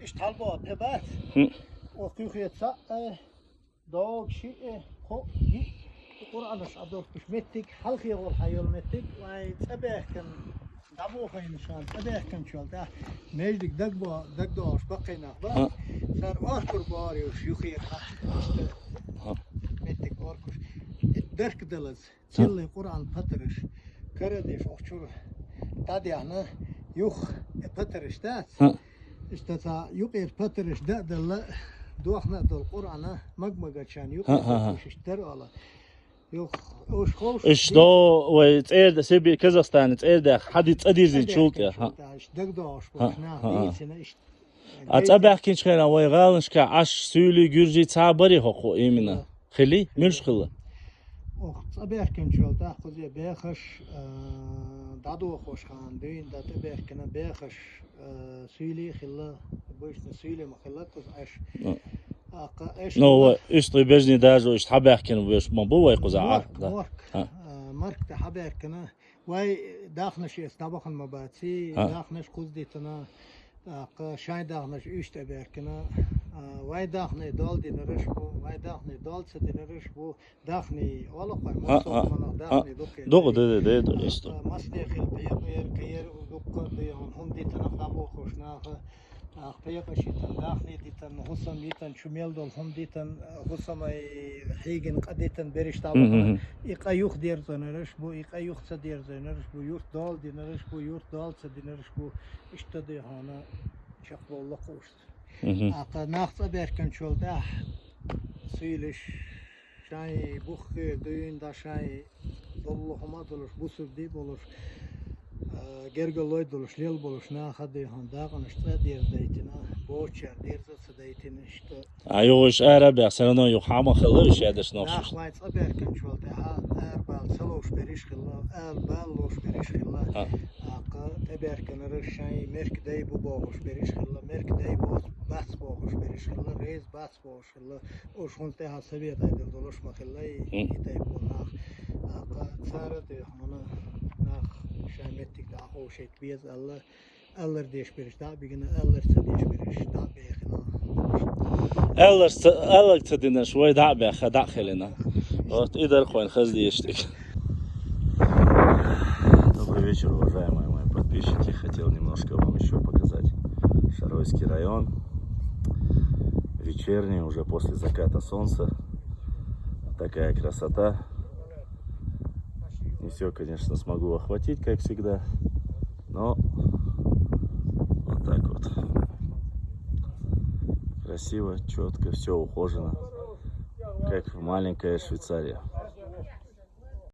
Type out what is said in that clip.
اشتغل تبات وكيخيتsa dog شيء خو القرآن أدور مش متك حلقي والحيول متك وتبه كان دابو خين شان تبه كان شال ده مجدك دق بقينا بس صار أشكر باري وشيوخي متك أركش درك دلز تلي القرآن بطرش كردش أشكر تادي أنا يوخ بطرش ده استتا يقير بطرش ده دل دوخنا دل القرآن مجمع شان يقير مش اشتروا على إيش دو وتأيد سبي كازاخستان تأيد حد تأدير زين شولت يا ها أتابع كينش خير ويغالنش كعش سولي جورجي تعبري هقو إيمنا خلي مش خلا أتابع كينش شولت أخذ بيخش دادو خوش خان دين داتابع كنا بيخش سولي خلا بوشنا سولي مخلا كوز عش نو إيش طيب بجني داجو إيش حبيح كنا بيش مبوا يقوز عارك مارك تحبيح كنا واي داخنش يستبخن مباتي داخنش قصديتنا شاي داخنش إيش تبيح كنا واي داخني دال دينرش بو واي داخني دال سدينرش بو داخني والله قاي مصطفى داخني دوق ده إيش مصنع خيل كير دوق ديهم هم ديتنا خابو خوشنا أخبيك شيتن داخني ديتن حسام ديتن شميل دول هم ديتن حسام حيجن قديتن بريش تابع إيقايوخ دير زنرش بو إيقايوخ صدير زنرش بو يورت دال دينرش بو يورت دال صدينرش بو إشتدي هانا شخبو الله قوست أقا ناخذ بيركن شول ده سيلش شاي بوخ دوين دا شاي دولو هما دولش بوسر دي بولش gergaloid doluş, lel boluş, ne hadı handağın işte diğer zeytine, boğaçer diğer zeytine işte. Ayo iş Arabya, sen onu yok hama xılır iş edəş nafsız. Naxlayt aberken çolda ha, erbal saloş beriş xilla, elbal loş beriş xilla. Aqa teberken rışay merkdey bu boğuş beriş xilla, merkdey bu bas boğuş beriş xilla, rez bas boğuş xilla. O şunte ha seviyet aydır doluşma xilla, itey bu nax. Aqa sarı de onu nax şamettik de o şey biz Allah Allah deş beriş daha bir gün Allah deş beriş daha bir الله تدينا شوي دعبة خدع خلينا تقدر خوين خزدي يشتك. Добрый вечер, уважаемые мои подписчики. Хотел немножко вам еще показать Шаройский район. Вечерний, уже после заката солнца. Такая красота. Не все, конечно, смогу охватить, как всегда. Но вот так вот. Красиво, четко, все ухожено, как маленькая Швейцария.